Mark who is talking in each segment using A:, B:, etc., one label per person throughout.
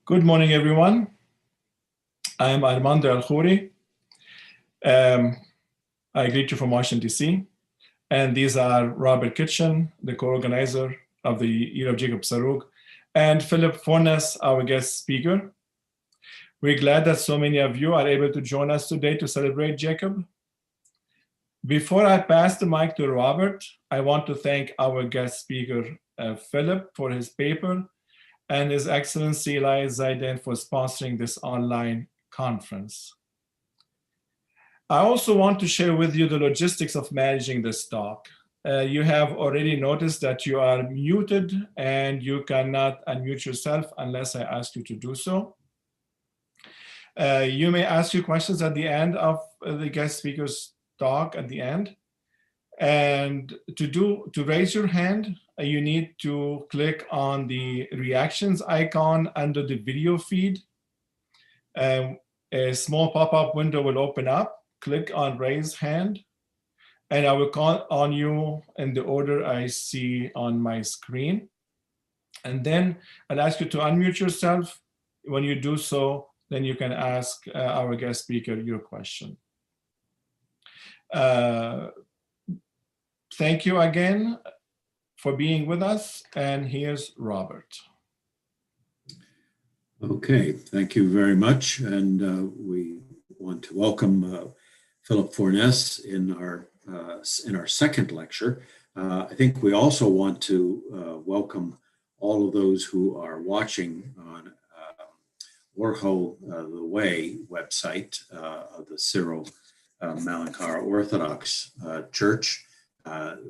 A: Good morning, everyone. I am Armando Al-Khouri. I greet you from Washington, D.C. And these are Robert Kitchen, the co-organizer of the Year of Jacob Serugh, and Philip Fornes, our guest speaker. We're glad that so many of you are able to join us today to celebrate Jacob. Before I pass the mic to Robert, I want to thank our guest speaker, Philip, for his paper, and His Excellency Eli Zayden for sponsoring this online conference. I also want to share with you the logistics of managing this talk. You have already noticed that you are muted and you cannot unmute yourself unless I ask you to do so. You may ask your questions at the end of the guest speaker's talk at the end. And to raise your hand, you need to click on the reactions icon under the video feed. A small pop-up window will open up. Click on raise hand, and I will call on you in the order I see on my screen. And then I'll ask you to unmute yourself. When you do so, then you can ask our guest speaker your question. Thank you again for being with us, and here's Robert.
B: Okay, thank you very much, and we want to welcome Philip Fornes in our second lecture. I think we also want to welcome all of those who are watching on Orho the Way website of the Syro-Malankara Orthodox Church.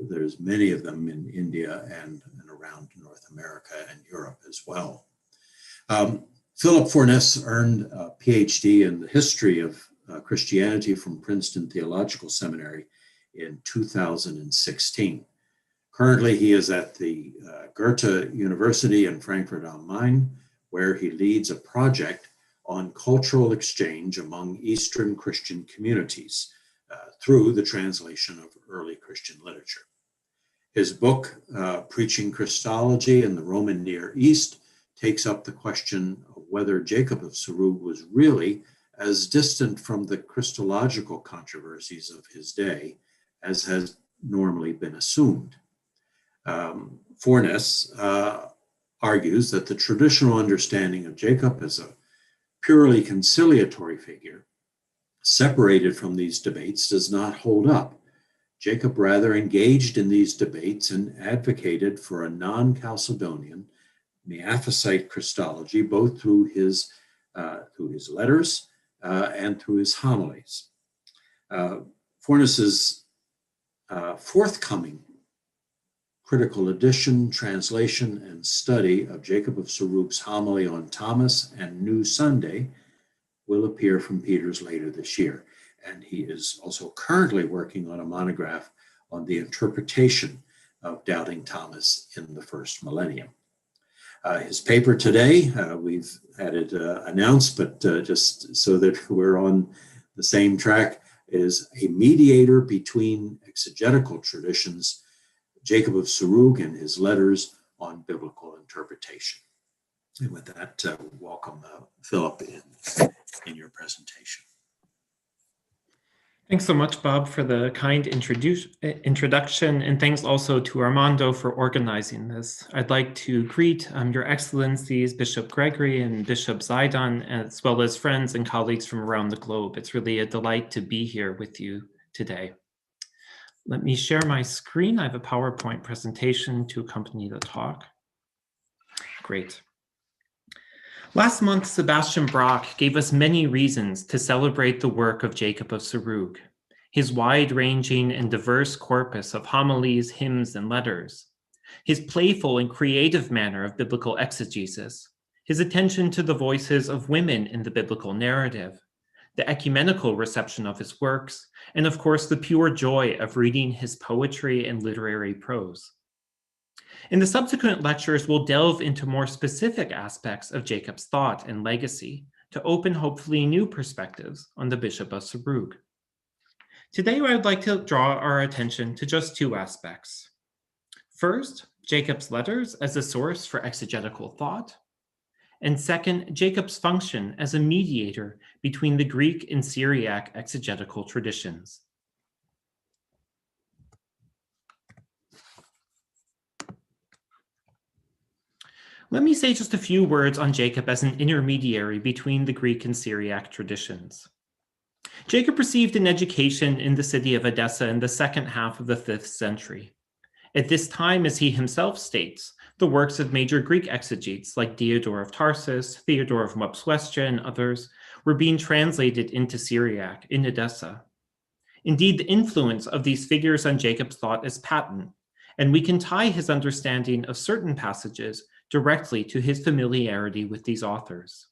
B: There's many of them in India and around North America and Europe as well. Philip Fornes earned a PhD in the history of Christianity from Princeton Theological Seminary in 2016. Currently, he is at the Goethe University in Frankfurt am Main, where he leads a project on cultural exchange among Eastern Christian communities through the translation of early Christian literature. His book, Preaching Christology in the Roman Near East, takes up the question of whether Jacob of Serugh was really as distant from the Christological controversies of his day as has normally been assumed. Fornes argues that the traditional understanding of Jacob as a purely conciliatory figure, separated from these debates, does not hold up. Jacob rather engaged in these debates and advocated for a non-Chalcedonian, Miaphysite Christology, both through his letters and through his homilies. Fornes's forthcoming critical edition, translation, and study of Jacob of Serugh's homily on Thomas and New Sunday will appear from Peters later this year. And he is also currently working on a monograph on the interpretation of Doubting Thomas in the first millennium. His paper today, we've had it announced, but just so that we're on the same track, is a mediator between exegetical traditions, Jacob of Serugh and his letters on biblical interpretation. And with that, welcome Philip in your presentation.
C: Thanks so much, Bob, for the kind introduction, and thanks also to Armando for organizing this. I'd like to greet Your Excellencies, Bishop Gregory and Bishop Zayden, as well as friends and colleagues from around the globe. It's really a delight to be here with you today. Let me share my screen. I have a PowerPoint presentation to accompany the talk. Great. Last month, Sebastian Brock gave us many reasons to celebrate the work of Jacob of Serugh, his wide-ranging and diverse corpus of homilies, hymns, and letters, his playful and creative manner of biblical exegesis, his attention to the voices of women in the biblical narrative, the ecumenical reception of his works, and of course, the pure joy of reading his poetry and literary prose. In the subsequent lectures, we'll delve into more specific aspects of Jacob's thought and legacy to open hopefully new perspectives on the Bishop of Serugh. Today, I would like to draw our attention to just two aspects. First, Jacob's letters as a source for exegetical thought, and second, Jacob's function as a mediator between the Greek and Syriac exegetical traditions. Let me say just a few words on Jacob as an intermediary between the Greek and Syriac traditions. Jacob received an education in the city of Edessa in the second half of the 5th century. At this time, as he himself states, the works of major Greek exegetes like Diodor of Tarsus, Theodore of Mopsuestia, and others were being translated into Syriac in Edessa. Indeed, the influence of these figures on Jacob's thought is patent, and we can tie his understanding of certain passages directly to his familiarity with these authors.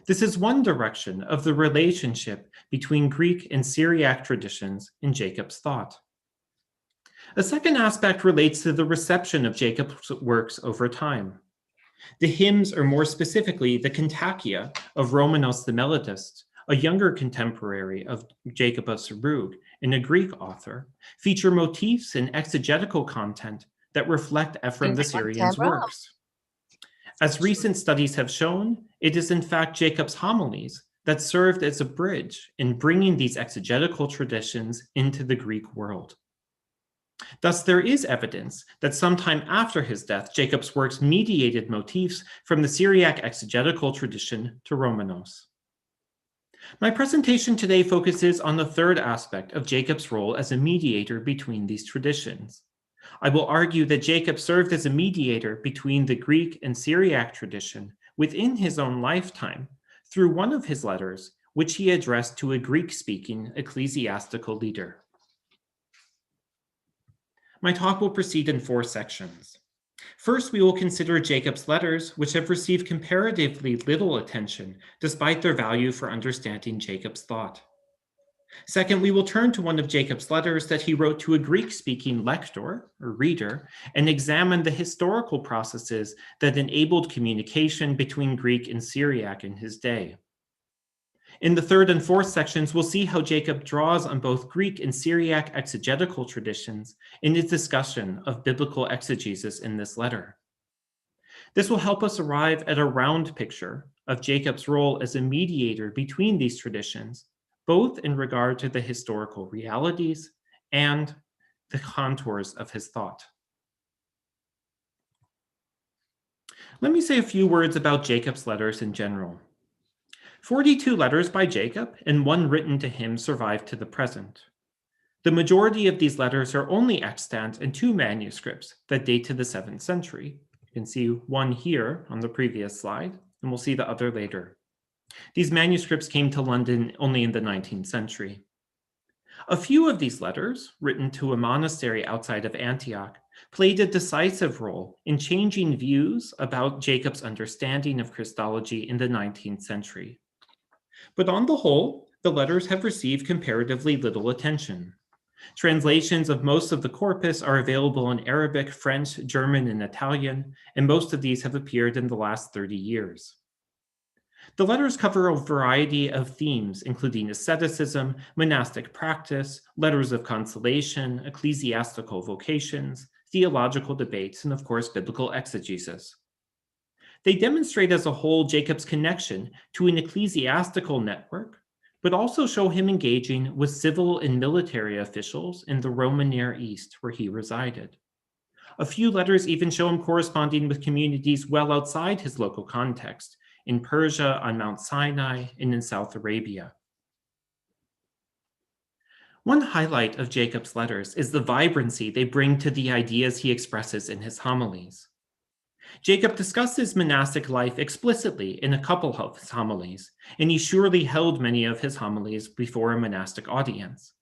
C: This is one direction of the relationship between Greek and Syriac traditions in Jacob's thought. A second aspect relates to the reception of Jacob's works over time. The hymns, or more specifically, the Kontakia of Romanos the Melodist, a younger contemporary of Jacob of Serugh and a Greek author, feature motifs and exegetical content that reflect Ephraim the Syrian's works. As recent studies have shown, it is in fact Jacob's homilies that served as a bridge in bringing these exegetical traditions into the Greek world. Thus, there is evidence that sometime after his death, Jacob's works mediated motifs from the Syriac exegetical tradition to Romanos. My presentation today focuses on the third aspect of Jacob's role as a mediator between these traditions. I will argue that Jacob served as a mediator between the Greek and Syriac tradition within his own lifetime through one of his letters, which he addressed to a Greek-speaking ecclesiastical leader. My talk will proceed in 4 sections. First, we will consider Jacob's letters, which have received comparatively little attention despite their value for understanding Jacob's thought. Second, we will turn to one of Jacob's letters that he wrote to a Greek-speaking lector, or reader, and examine the historical processes that enabled communication between Greek and Syriac in his day. In the third and fourth sections, we'll see how Jacob draws on both Greek and Syriac exegetical traditions in his discussion of biblical exegesis in this letter. This will help us arrive at a round picture of Jacob's role as a mediator between these traditions, both in regard to the historical realities and the contours of his thought. Let me say a few words about Jacob's letters in general. 42 letters by Jacob and 1 written to him survive to the present. The majority of these letters are only extant in 2 manuscripts that date to the 7th century. You can see one here on the previous slide, and we'll see the other later. These manuscripts came to London only in the 19th century. A few of these letters, written to a monastery outside of Antioch, played a decisive role in changing views about Jacob's understanding of Christology in the 19th century. But on the whole, the letters have received comparatively little attention. Translations of most of the corpus are available in Arabic, French, German, and Italian, and most of these have appeared in the last 30 years. The letters cover a variety of themes, including asceticism, monastic practice, letters of consolation, ecclesiastical vocations, theological debates, and of course, biblical exegesis. They demonstrate as a whole Jacob's connection to an ecclesiastical network, but also show him engaging with civil and military officials in the Roman Near East where he resided. A few letters even show him corresponding with communities well outside his local context, in Persia, on Mount Sinai, and in South Arabia. One highlight of Jacob's letters is the vibrancy they bring to the ideas he expresses in his homilies. Jacob discusses monastic life explicitly in a couple of his homilies, and he surely held many of his homilies before a monastic audience.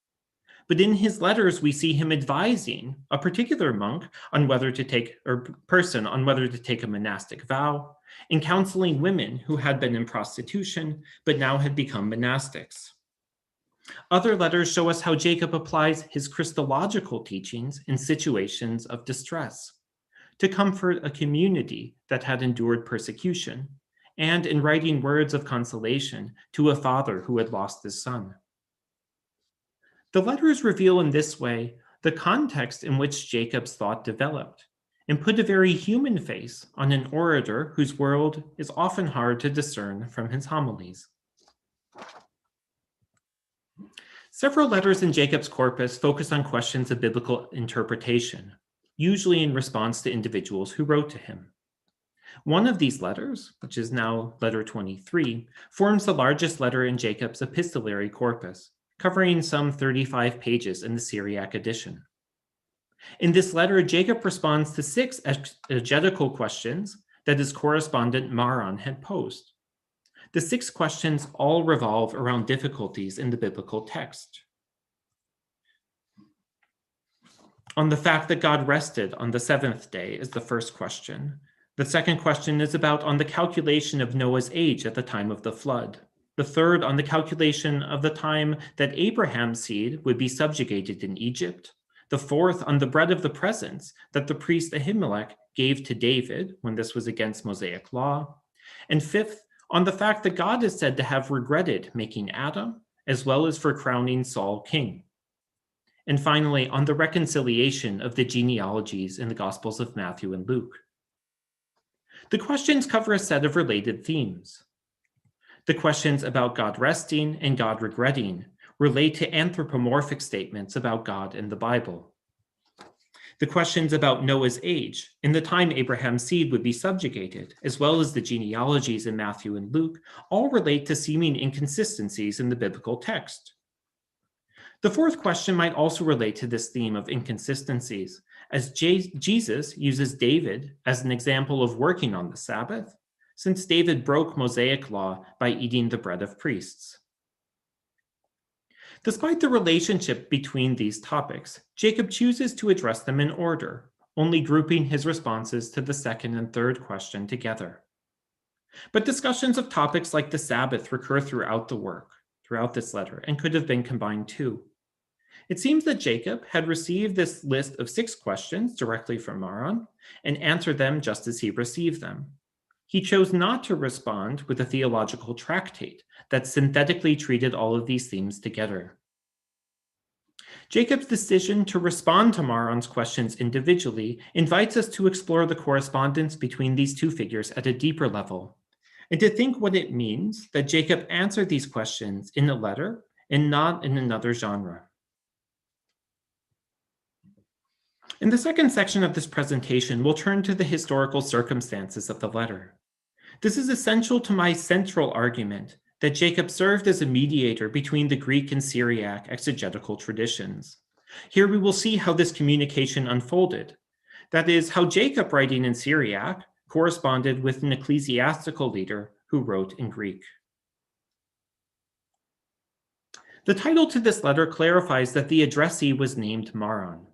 C: But in his letters, we see him advising a particular monk on whether to take, or person on whether to take a monastic vow, and counseling women who had been in prostitution, but now had become monastics. Other letters show us how Jacob applies his Christological teachings in situations of distress, to comfort a community that had endured persecution, and in writing words of consolation to a father who had lost his son. The letters reveal in this way the context in which Jacob's thought developed, and put a very human face on an orator whose world is often hard to discern from his homilies. Several letters in Jacob's corpus focus on questions of biblical interpretation, usually in response to individuals who wrote to him. One of these letters, which is now letter 23, forms the largest letter in Jacob's epistolary corpus, covering some 35 pages in the Syriac edition. In this letter, Jacob responds to 6 exegetical questions that his correspondent Maron had posed. The 6 questions all revolve around difficulties in the biblical text. On the fact that God rested on the 7th day is the first question. The second question is about on the calculation of Noah's age at the time of the flood. The third on the calculation of the time that Abraham's seed would be subjugated in Egypt. The fourth on the bread of the presence that the priest Ahimelech gave to David when this was against Mosaic law. And fifth, on the fact that God is said to have regretted making Adam, as well as for crowning Saul king. And finally, on the reconciliation of the genealogies in the Gospels of Matthew and Luke. The questions cover a set of related themes. The questions about God resting and God regretting relate to anthropomorphic statements about God in the Bible. The questions about Noah's age and the time Abraham's seed would be subjugated, as well as the genealogies in Matthew and Luke, all relate to seeming inconsistencies in the biblical text. The fourth question might also relate to this theme of inconsistencies, as Jesus uses David as an example of working on the Sabbath, since David broke Mosaic law by eating the bread of priests. Despite the relationship between these topics, Jacob chooses to address them in order, only grouping his responses to the second and third question together. But discussions of topics like the Sabbath recur throughout this letter, and could have been combined too. It seems that Jacob had received this list of 6 questions directly from Maron and answered them just as he received them. He chose not to respond with a theological tractate that synthetically treated all of these themes together. Jacob's decision to respond to Maron's questions individually invites us to explore the correspondence between these two figures at a deeper level, and to think what it means that Jacob answered these questions in a letter and not in another genre. In the second section of this presentation, we'll turn to the historical circumstances of the letter. This is essential to my central argument that Jacob served as a mediator between the Greek and Syriac exegetical traditions. Here we will see how this communication unfolded. That is, how Jacob, writing in Syriac, corresponded with an ecclesiastical leader who wrote in Greek. The title to this letter clarifies that the addressee was named Maron.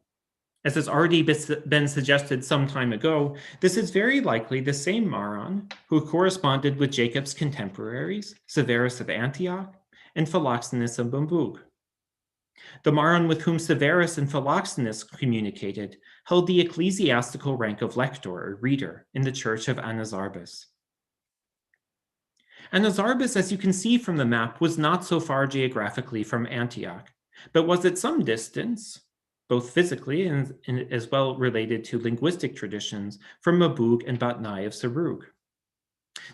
C: As has already been suggested some time ago, this is very likely the same Maron who corresponded with Jacob's contemporaries, Severus of Antioch and Philoxenus of Bambouk. The Maron with whom Severus and Philoxenus communicated held the ecclesiastical rank of lector or reader in the church of Anazarbus. Anazarbus, as you can see from the map, was not so far geographically from Antioch, but was at some distance, both physically and as well related to linguistic traditions, from Mabug and Batnai of Serugh.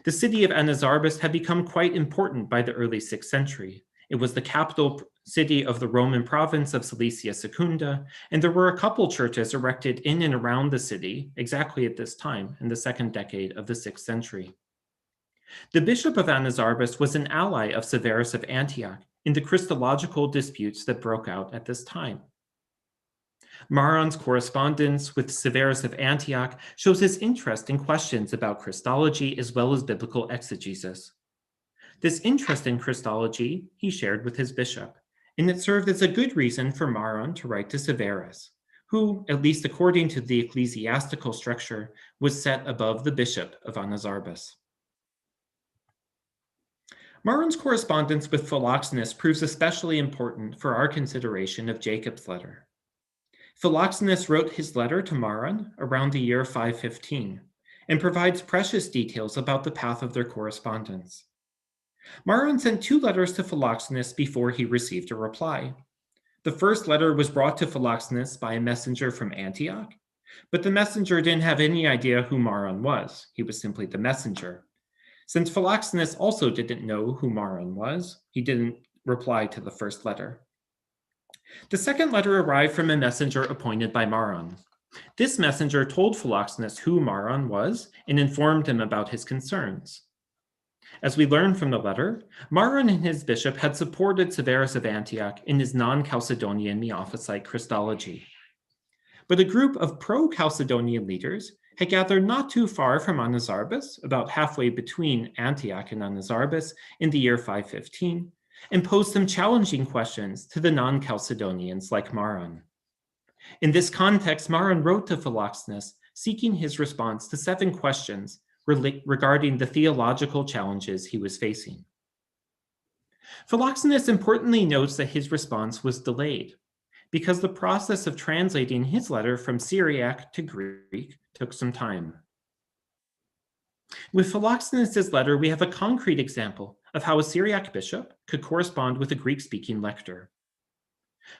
C: The city of Anazarbus had become quite important by the early 6th century. It was the capital city of the Roman province of Cilicia Secunda, and there were a couple churches erected in and around the city exactly at this time, in the 2nd decade of the 6th century. The bishop of Anazarbus was an ally of Severus of Antioch in the Christological disputes that broke out at this time. Maron's correspondence with Severus of Antioch shows his interest in questions about Christology as well as biblical exegesis. This interest in Christology he shared with his bishop, and it served as a good reason for Maron to write to Severus, who, at least according to the ecclesiastical structure, was set above the bishop of Anazarbus. Maron's correspondence with Philoxenus proves especially important for our consideration of Jacob's letter. Philoxenus wrote his letter to Maron around the year 515 and provides precious details about the path of their correspondence. Maron sent 2 letters to Philoxenus before he received a reply. The first letter was brought to Philoxenus by a messenger from Antioch, But the messenger didn't have any idea who Maron was. He was simply the messenger. Since Philoxenus also didn't know who Maron was, he didn't reply to the first letter. The second letter arrived from a messenger appointed by Maron. This messenger told Philoxenus who Maron was and informed him about his concerns. As we learn from the letter, Maron and his bishop had supported Severus of Antioch in his non-Chalcedonian Miaphysite Christology. But a group of pro-Chalcedonian leaders had gathered not too far from Anazarbus, about halfway between Antioch and Anazarbus in the year 515, and posed some challenging questions to the non-Chalcedonians like Maron. In this context, Maron wrote to Philoxenus seeking his response to 7 questions regarding the theological challenges he was facing. Philoxenus importantly notes that his response was delayed because the process of translating his letter from Syriac to Greek took some time. With Philoxenus' letter, we have a concrete example of how a Syriac bishop could correspond with a Greek-speaking lector.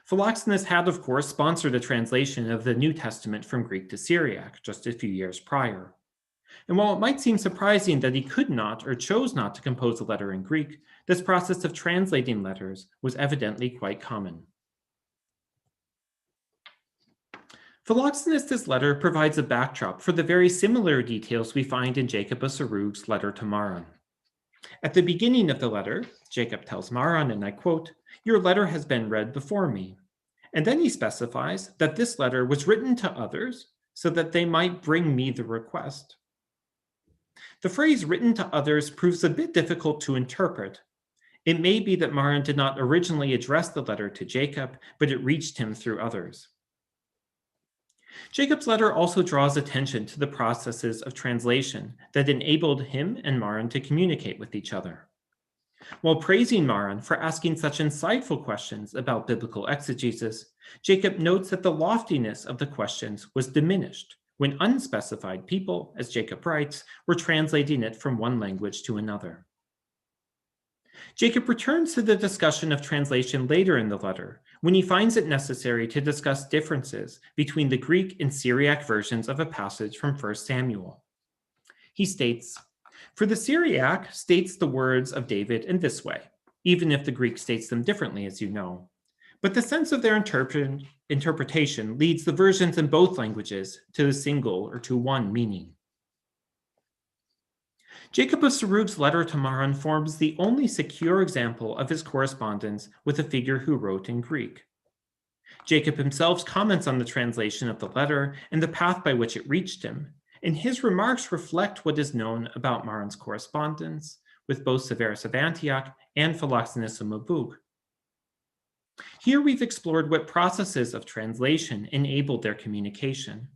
C: Philoxenus had, of course, sponsored a translation of the New Testament from Greek to Syriac just a few years prior. And while it might seem surprising that he could not or chose not to compose a letter in Greek, this process of translating letters was evidently quite common. Philoxenus' letter provides a backdrop for the very similar details we find in Jacob of Serugh's letter to Maron. At the beginning of the letter, Jacob tells Maron, and I quote, "Your letter has been read before me." And then he specifies that this letter was written to others so that they might bring me the request. The phrase "written to others" proves a bit difficult to interpret. It may be that Maron did not originally address the letter to Jacob, but it reached him through others. Jacob's letter also draws attention to the processes of translation that enabled him and Maron to communicate with each other. While praising Maron for asking such insightful questions about biblical exegesis, Jacob notes that the loftiness of the questions was diminished when unspecified people, as Jacob writes, were translating it from one language to another. Jacob returns to the discussion of translation later in the letter, when he finds it necessary to discuss differences between the Greek and Syriac versions of a passage from 1 Samuel. He states, "For the Syriac states the words of David in this way, even if the Greek states them differently, as you know. But the sense of their interpretation leads the versions in both languages to a single or to one meaning." Jacob of Serugh's letter to Maron forms the only secure example of his correspondence with a figure who wrote in Greek. Jacob himself comments on the translation of the letter and the path by which it reached him, and his remarks reflect what is known about Maron's correspondence with both Severus of Antioch and Philoxenus of Mabug. Here we've explored what processes of translation enabled their communication.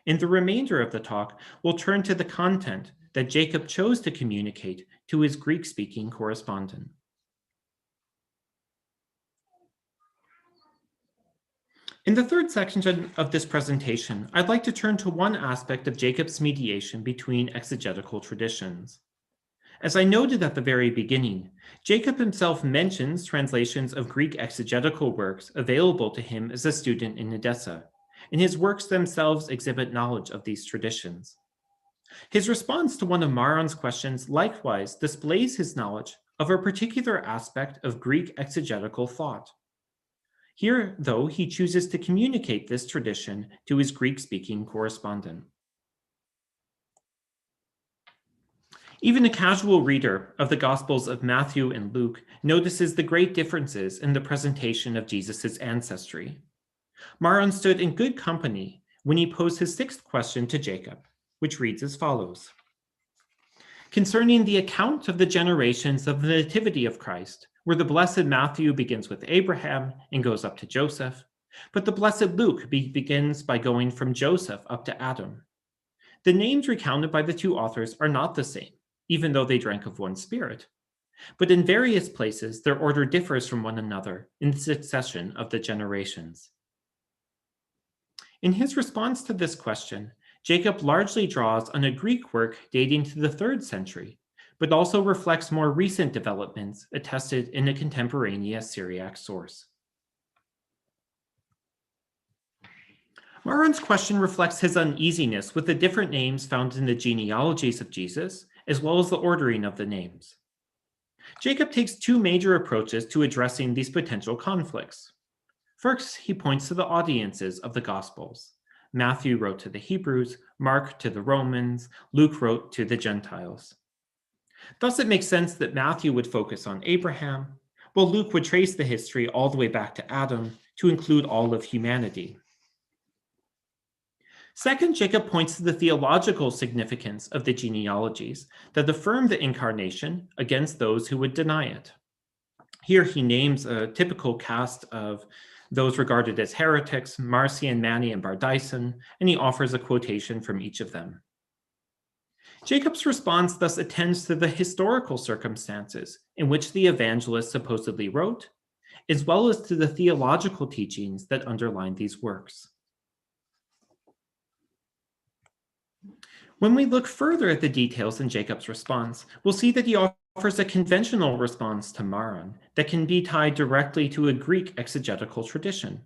C: In the remainder of the talk, we'll turn to the content that Jacob chose to communicate to his Greek-speaking correspondent. In the third section of this presentation, I'd like to turn to one aspect of Jacob's mediation between exegetical traditions. As I noted at the very beginning, Jacob himself mentions translations of Greek exegetical works available to him as a student in Edessa, and his works themselves exhibit knowledge of these traditions. His response to one of Maron's questions likewise displays his knowledge of a particular aspect of Greek exegetical thought. Here, though, he chooses to communicate this tradition to his Greek-speaking correspondent. Even a casual reader of the Gospels of Matthew and Luke notices the great differences in the presentation of Jesus' ancestry. Maron stood in good company when he posed his 6th question to Jacob, which reads as follows. Concerning the account of the generations of the nativity of Christ, where the blessed Matthew begins with Abraham and goes up to Joseph, but the blessed Luke begins by going from Joseph up to Adam. The names recounted by the 2 authors are not the same, even though they drank of one spirit. But in various places, their order differs from one another in the succession of the generations. In his response to this question, Jacob largely draws on a Greek work dating to the 3rd century, but also reflects more recent developments attested in a contemporaneous Syriac source. Maron's question reflects his uneasiness with the different names found in the genealogies of Jesus, as well as the ordering of the names. Jacob takes two major approaches to addressing these potential conflicts. First, he points to the audiences of the Gospels. Matthew wrote to the Hebrews, Mark to the Romans, Luke wrote to the Gentiles. Thus, it makes sense that Matthew would focus on Abraham, while Luke would trace the history all the way back to Adam to include all of humanity. Second, Jacob points to the theological significance of the genealogies that affirm the incarnation against those who would deny it. Here he names a typical cast of those regarded as heretics, Marcion, Mani, and Bardaisan, and he offers a quotation from each of them. Jacob's response thus attends to the historical circumstances in which the evangelist supposedly wrote, as well as to the theological teachings that underline these works. When we look further at the details in Jacob's response, we'll see that he offers a conventional response to Maron that can be tied directly to a Greek exegetical tradition.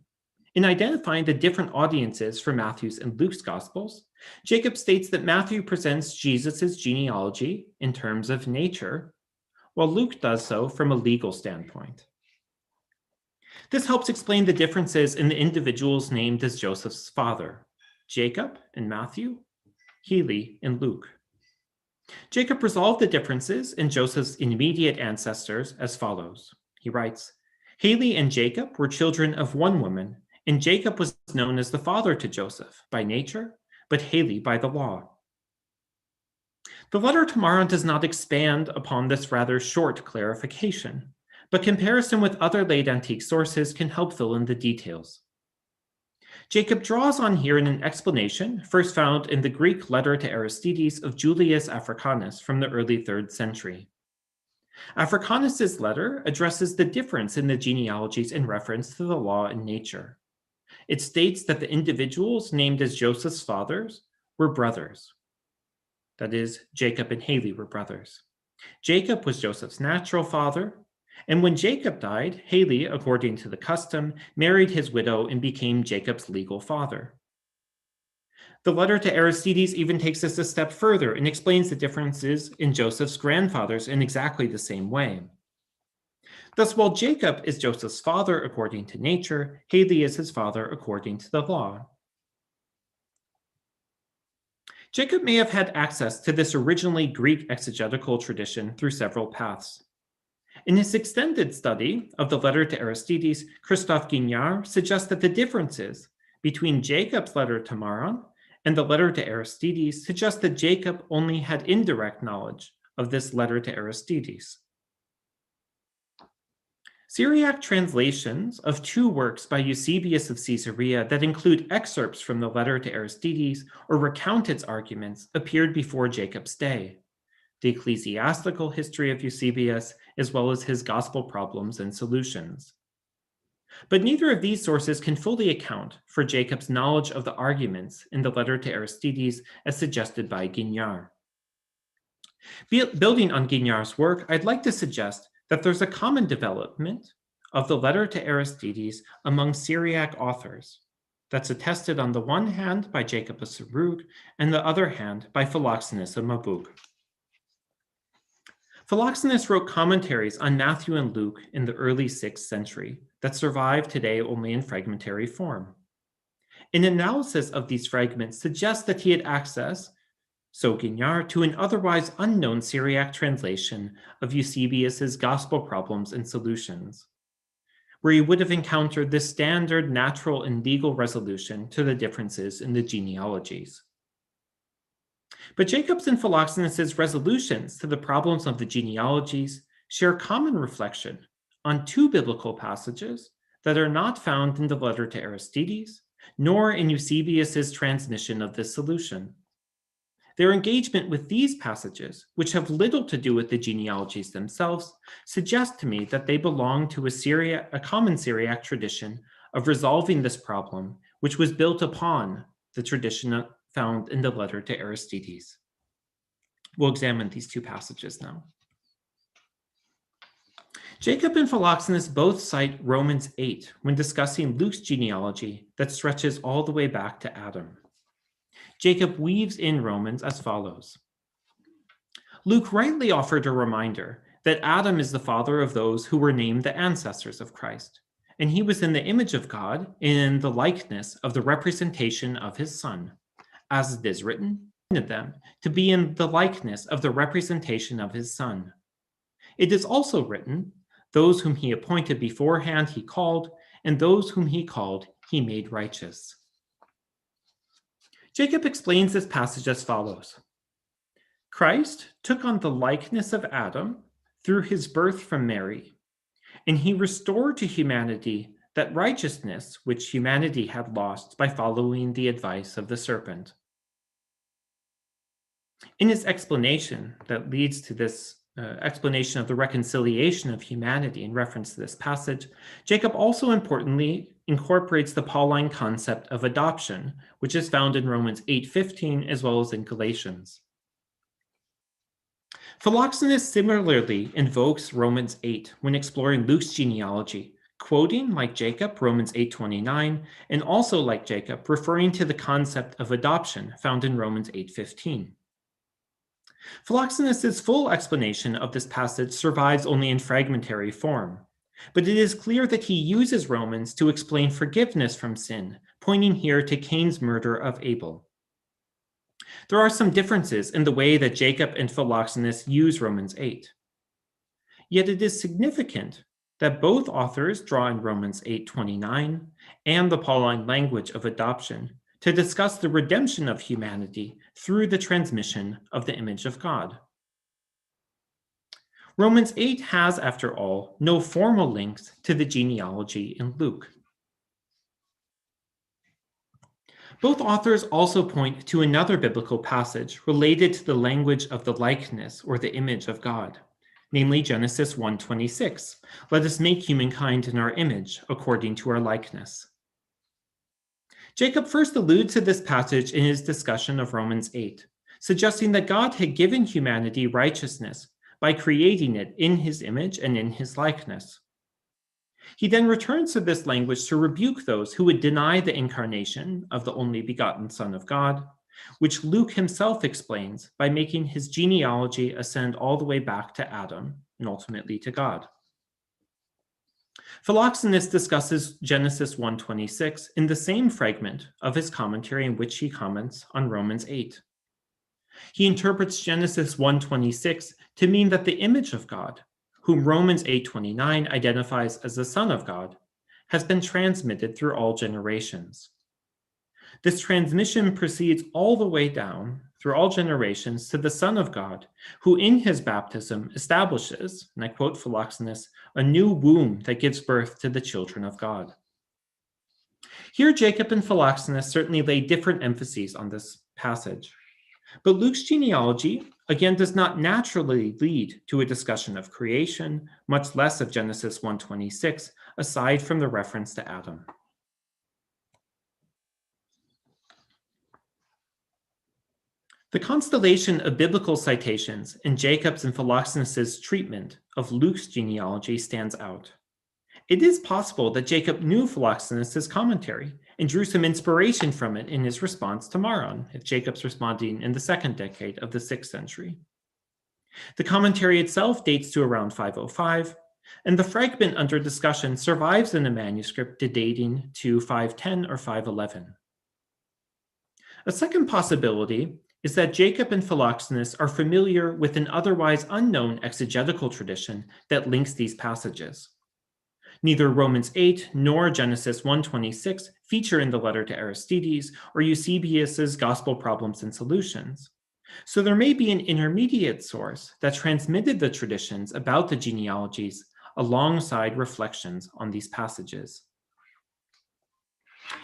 C: In identifying the different audiences for Matthew's and Luke's Gospels, Jacob states that Matthew presents Jesus' genealogy in terms of nature, while Luke does so from a legal standpoint. This helps explain the differences in the individuals named as Joseph's father, Jacob in Matthew, Heli in Luke. Jacob resolved the differences in Joseph's immediate ancestors as follows. He writes, Heli and Jacob were children of one woman, and Jacob was known as the father to Joseph by nature, but Heli by the law. The letter to Maron does not expand upon this rather short clarification, but comparison with other late antique sources can help fill in the details. Jacob draws on here in an explanation first found in the Greek letter to Aristides of Julius Africanus from the early 3rd century. Africanus's letter addresses the difference in the genealogies in reference to the law and nature. It states that the individuals named as Joseph's fathers were brothers. That is, Jacob and Heli were brothers. Jacob was Joseph's natural father, and when Jacob died, Heli, according to the custom, married his widow and became Jacob's legal father. The letter to Aristides even takes us a step further and explains the differences in Joseph's grandfathers in exactly the same way. Thus, while Jacob is Joseph's father according to nature, Heli is his father according to the law. Jacob may have had access to this originally Greek exegetical tradition through several paths. In his extended study of the letter to Aristides, Christophe Guignard suggests that the differences between Jacob's letter to Maron and the letter to Aristides suggest that Jacob only had indirect knowledge of this letter to Aristides. Syriac translations of two works by Eusebius of Caesarea that include excerpts from the letter to Aristides or recount its arguments appeared before Jacob's day: the Ecclesiastical History of Eusebius, as well as his Gospel Problems and Solutions. But neither of these sources can fully account for Jacob's knowledge of the arguments in the letter to Aristides as suggested by Guignard. Building on Guignard's work, I'd like to suggest that there's a common development of the letter to Aristides among Syriac authors that's attested on the one hand by Jacob of Serugh and the other hand by Philoxenus of Mabug. Philoxenus wrote commentaries on Matthew and Luke in the early 6th century that survive today only in fragmentary form. An analysis of these fragments suggests that he had access, so Guignard, to an otherwise unknown Syriac translation of Eusebius's Gospel Problems and Solutions, where he would have encountered the standard natural and legal resolution to the differences in the genealogies. But Jacob's and Philoxenus's resolutions to the problems of the genealogies share common reflection on two biblical passages that are not found in the letter to Aristides, nor in Eusebius's transmission of this solution. Their engagement with these passages, which have little to do with the genealogies themselves, suggest to me that they belong to a common Syriac tradition of resolving this problem, which was built upon the tradition found in the letter to Aristides. We'll examine these two passages now. Jacob and Philoxenus both cite Romans 8 when discussing Luke's genealogy that stretches all the way back to Adam. Jacob weaves in Romans as follows. Luke rightly offered a reminder that Adam is the father of those who were named the ancestors of Christ, and he was in the image of God, in the likeness of the representation of his Son, as it is written, them to be in the likeness of the representation of his Son. It is also written, those whom he appointed beforehand he called, and those whom he called he made righteous. Jacob explains this passage as follows. Christ took on the likeness of Adam through his birth from Mary, and he restored to humanity that righteousness which humanity had lost by following the advice of the serpent. In his explanation that leads to this explanation of the reconciliation of humanity in reference to this passage, Jacob also importantly incorporates the Pauline concept of adoption, which is found in Romans 8:15 as well as in Galatians. Philoxenus similarly invokes Romans 8 when exploring Luke's genealogy, quoting, like Jacob, Romans 8:29, and also, like Jacob, referring to the concept of adoption found in Romans 8:15. Philoxenus' full explanation of this passage survives only in fragmentary form, but it is clear that he uses Romans to explain forgiveness from sin, pointing here to Cain's murder of Abel. There are some differences in the way that Jacob and Philoxenus use Romans 8. Yet it is significant that both authors draw in Romans 8:29 and the Pauline language of adoption to discuss the redemption of humanity through the transmission of the image of God. Romans 8 has, after all, no formal links to the genealogy in Luke. Both authors also point to another biblical passage related to the language of the likeness or the image of God, namely Genesis 1:26, let us make humankind in our image according to our likeness. Jacob first alludes to this passage in his discussion of Romans 8, suggesting that God had given humanity righteousness by creating it in his image and in his likeness. He then returns to this language to rebuke those who would deny the incarnation of the only begotten Son of God, which Luke himself explains by making his genealogy ascend all the way back to Adam and ultimately to God. Philoxenus discusses Genesis 1:26 in the same fragment of his commentary in which he comments on Romans 8. He interprets Genesis 1:26 to mean that the image of God, whom Romans 8:29 identifies as the Son of God, has been transmitted through all generations. This transmission proceeds all the way down through all generations to the Son of God, who in his baptism establishes, and I quote Philoxenus, a new womb that gives birth to the children of God. Here, Jacob and Philoxenus certainly lay different emphases on this passage. But Luke's genealogy, again, does not naturally lead to a discussion of creation, much less of Genesis 1:26, aside from the reference to Adam. The constellation of biblical citations in Jacob's and Philoxenus' treatment of Luke's genealogy stands out. It is possible that Jacob knew Philoxenus' commentary and drew some inspiration from it in his response to Maron, if Jacob's responding in the 2nd decade of the 6th century. The commentary itself dates to around 505, and the fragment under discussion survives in a manuscript dating to 510 or 511. A second possibility is that Jacob and Philoxenus are familiar with an otherwise unknown exegetical tradition that links these passages. Neither Romans 8 nor Genesis 1:26 feature in the letter to Aristides or Eusebius's Gospel Problems and Solutions. So there may be an intermediate source that transmitted the traditions about the genealogies alongside reflections on these passages.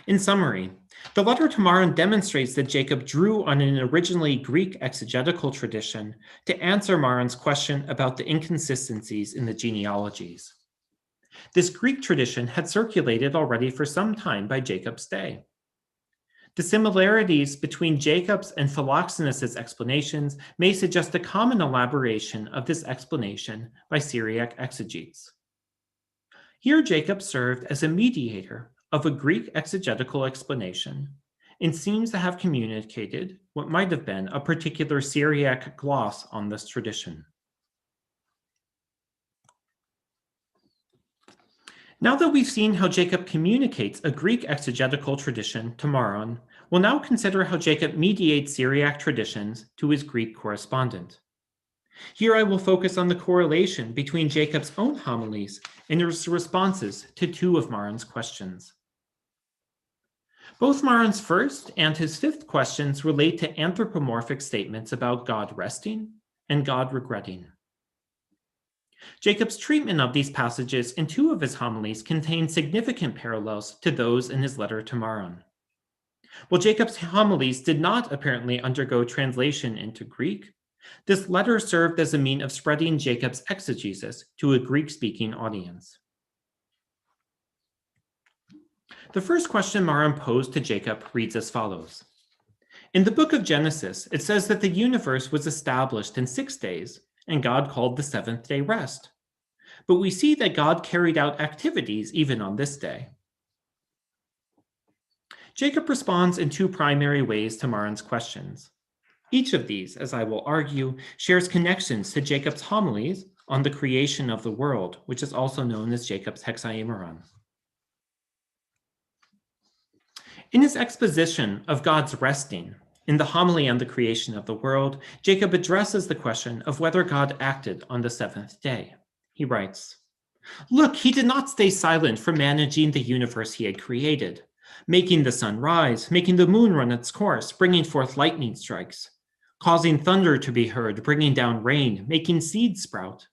C: In summary, the letter to Maron demonstrates that Jacob drew on an originally Greek exegetical tradition to answer Maron's question about the inconsistencies in the genealogies. This Greek tradition had circulated already for some time by Jacob's day. The similarities between Jacob's and Philoxenus' explanations may suggest a common elaboration of this explanation by Syriac exegetes. Here Jacob served as a mediator of a Greek exegetical explanation and seems to have communicated what might have been a particular Syriac gloss on this tradition. Now that we've seen how Jacob communicates a Greek exegetical tradition to Maron, we'll now consider how Jacob mediates Syriac traditions to his Greek correspondent. Here I will focus on the correlation between Jacob's own homilies and his responses to two of Maron's questions. Both Maron's first and his fifth questions relate to anthropomorphic statements about God resting and God regretting. Jacob's treatment of these passages in two of his homilies contain significant parallels to those in his letter to Maron. While Jacob's homilies did not apparently undergo translation into Greek, this letter served as a means of spreading Jacob's exegesis to a Greek-speaking audience. The first question Maron posed to Jacob reads as follows. In the book of Genesis, it says that the universe was established in 6 days, and God called the seventh day rest. But we see that God carried out activities even on this day. Jacob responds in two primary ways to Maron's questions. Each of these, as I will argue, shares connections to Jacob's homilies on the creation of the world, which is also known as Jacob's hexaemeron. In his exposition of God's resting, in the homily on the creation of the world, Jacob addresses the question of whether God acted on the seventh day. He writes, "Look, he did not stay silent for managing the universe he had created, making the sun rise, making the moon run its course, bringing forth lightning strikes, causing thunder to be heard, bringing down rain, making seeds sprout,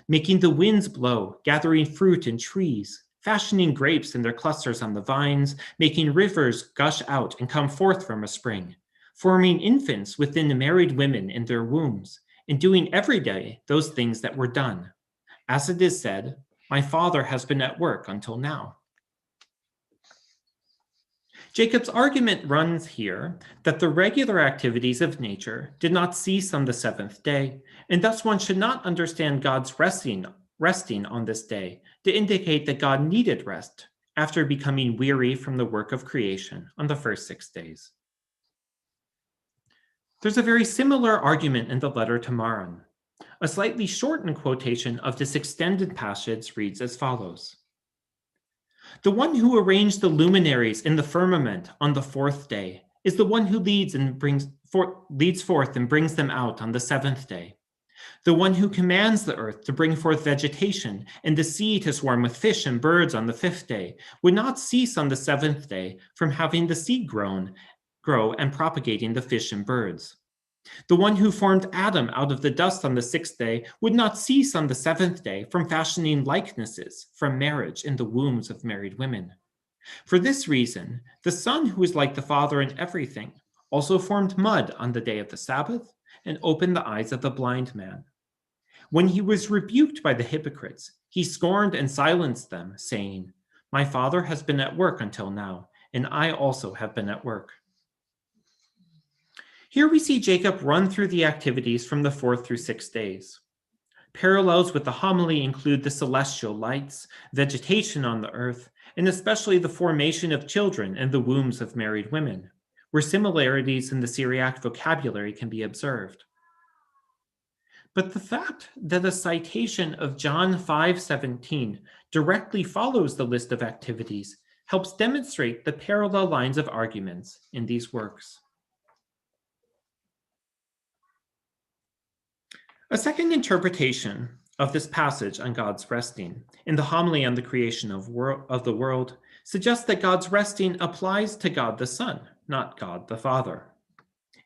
C: making the winds blow, gathering fruit in trees, fashioning grapes in their clusters on the vines, making rivers gush out and come forth from a spring, forming infants within the married women in their wombs, and doing every day those things that were done. As it is said, my father has been at work until now." Jacob's argument runs here that the regular activities of nature did not cease on the seventh day, and thus one should not understand God's resting on this day to indicate that God needed rest after becoming weary from the work of creation on the first 6 days. There's a very similar argument in the letter to Maron. A slightly shortened quotation of this extended passage reads as follows. "The one who arranged the luminaries in the firmament on the 4th day is the one who leads forth and brings them out on the 7th day. The one who commands the earth to bring forth vegetation and the sea to swarm with fish and birds on the 5th day would not cease on the 7th day from having the seed grow and propagating the fish and birds. The one who formed Adam out of the dust on the 6th day would not cease on the 7th day from fashioning likenesses from marriage in the wombs of married women. For this reason, the Son, who is like the Father in everything, also formed mud on the day of the Sabbath and opened the eyes of the blind man. When he was rebuked by the hypocrites, he scorned and silenced them, saying, 'My Father has been at work until now, and I also have been at work.'" Here we see Jacob run through the activities from the 4th through 6 days. Parallels with the homily include the celestial lights, vegetation on the earth, and especially the formation of children in the wombs of married women, where similarities in the Syriac vocabulary can be observed. But the fact that a citation of John 5:17 directly follows the list of activities helps demonstrate the parallel lines of arguments in these works. A second interpretation of this passage on God's resting in the homily on the creation of the world suggests that God's resting applies to God the Son, not God the Father.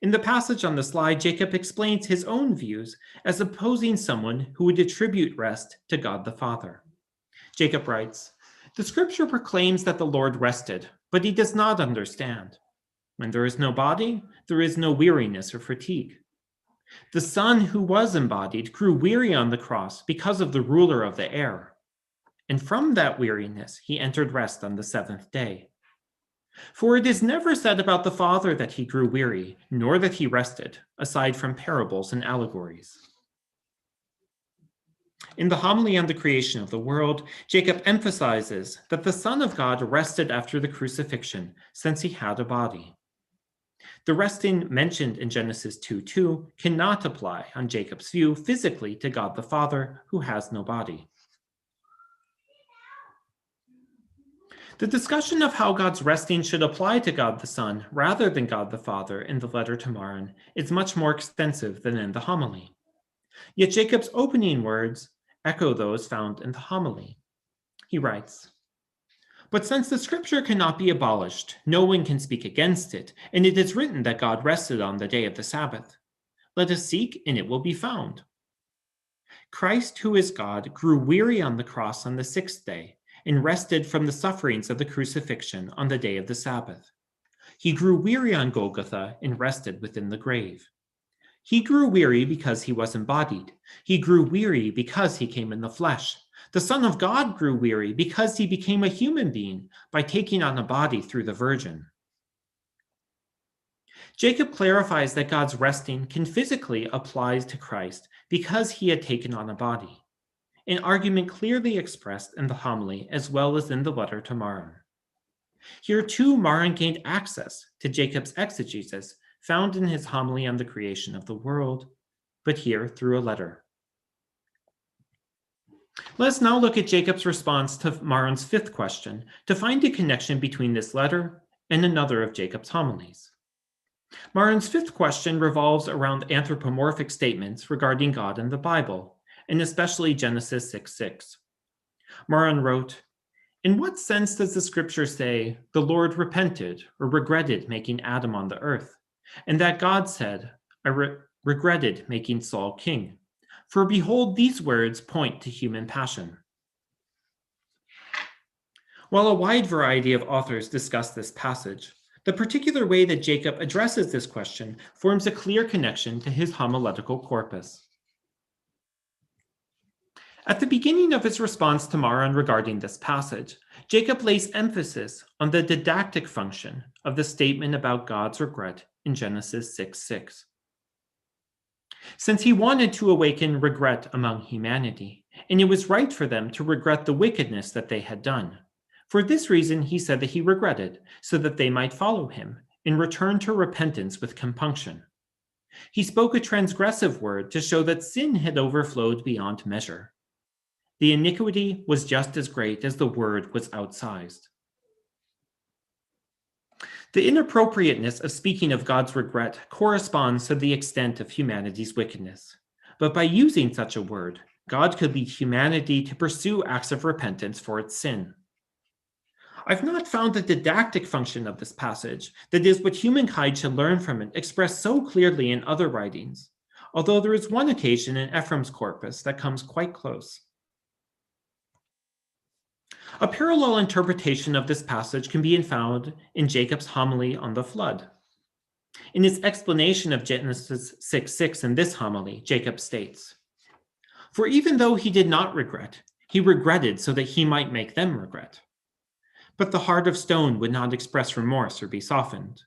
C: In the passage on the slide, Jacob explains his own views as opposing someone who would attribute rest to God the Father. Jacob writes, "The scripture proclaims that the Lord rested, but he does not understand. When there is no body, there is no weariness or fatigue. The Son who was embodied grew weary on the cross because of the ruler of the air. And from that weariness, he entered rest on the 7th day. For it is never said about the Father that he grew weary, nor that he rested, aside from parables and allegories." In the homily on the creation of the world, Jacob emphasizes that the Son of God rested after the crucifixion, since he had a body. The resting mentioned in Genesis 2:2 cannot apply, on Jacob's view, physically to God the Father, who has no body. The discussion of how God's resting should apply to God the Son rather than God the Father in the letter to Maran is much more extensive than in the homily. Yet Jacob's opening words echo those found in the homily. He writes, "But since the scripture cannot be abolished, no one can speak against it, and it is written that God rested on the day of the Sabbath. Let us seek, and it will be found. Christ, who is God, grew weary on the cross on the sixth day, and rested from the sufferings of the crucifixion on the day of the Sabbath. He grew weary on Golgotha and rested within the grave. He grew weary because he was embodied. He grew weary because he came in the flesh. The Son of God grew weary because he became a human being by taking on a body through the Virgin." Jacob clarifies that God's resting can physically apply to Christ because he had taken on a body, an argument clearly expressed in the homily as well as in the letter to Maran. Here too, Maran gained access to Jacob's exegesis found in his homily on the creation of the world, but here through a letter. Let's now look at Jacob's response to Maran's fifth question to find a connection between this letter and another of Jacob's homilies. Maran's fifth question revolves around anthropomorphic statements regarding God in the Bible, and especially Genesis 6:6. Maran wrote, "In what sense does the scripture say, the Lord repented or regretted making Adam on the earth, and that God said, I regretted making Saul king? For behold, these words point to human passion." While a wide variety of authors discuss this passage, the particular way that Jacob addresses this question forms a clear connection to his homiletical corpus. At the beginning of his response to Maran regarding this passage, Jacob lays emphasis on the didactic function of the statement about God's regret in Genesis 6:6. Since he wanted to awaken regret among humanity, and it was right for them to regret the wickedness that they had done. For this reason, he said that he regretted, so that they might follow him and return to repentance with compunction. He spoke a transgressive word to show that sin had overflowed beyond measure. The iniquity was just as great as the word was outsized. The inappropriateness of speaking of God's regret corresponds to the extent of humanity's wickedness. But by using such a word, God could lead humanity to pursue acts of repentance for its sin. I've not found the didactic function of this passage, that is, what humankind should learn from it, expressed so clearly in other writings, although there is one occasion in Ephraim's corpus that comes quite close. A parallel interpretation of this passage can be found in Jacob's homily on the flood. In his explanation of Genesis 6:6 in this homily, Jacob states, "For even though he did not regret, he regretted so that he might make them regret. But the heart of stone would not express remorse or be softened.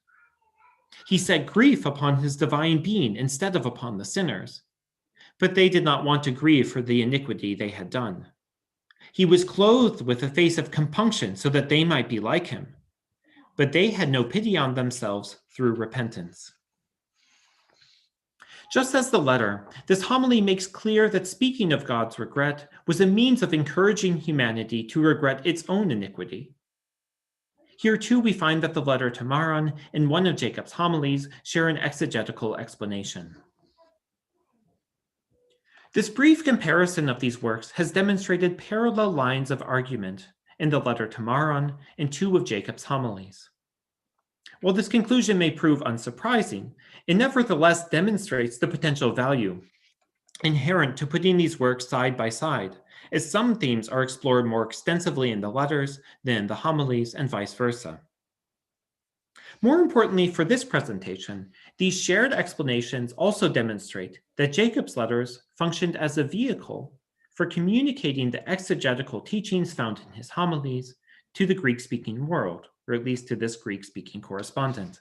C: He set grief upon his divine being instead of upon the sinners. But they did not want to grieve for the iniquity they had done. He was clothed with a face of compunction so that they might be like him. But they had no pity on themselves through repentance." Just as the letter, this homily makes clear that speaking of God's regret was a means of encouraging humanity to regret its own iniquity. Here too we find that the letter to Maran and one of Jacob's homilies share an exegetical explanation. This brief comparison of these works has demonstrated parallel lines of argument in the letter to Maran and two of Jacob's homilies. While this conclusion may prove unsurprising, it nevertheless demonstrates the potential value inherent to putting these works side by side, as some themes are explored more extensively in the letters than in the homilies and vice versa. More importantly for this presentation, these shared explanations also demonstrate that Jacob's letters functioned as a vehicle for communicating the exegetical teachings found in his homilies to the Greek-speaking world, or at least to this Greek-speaking correspondent.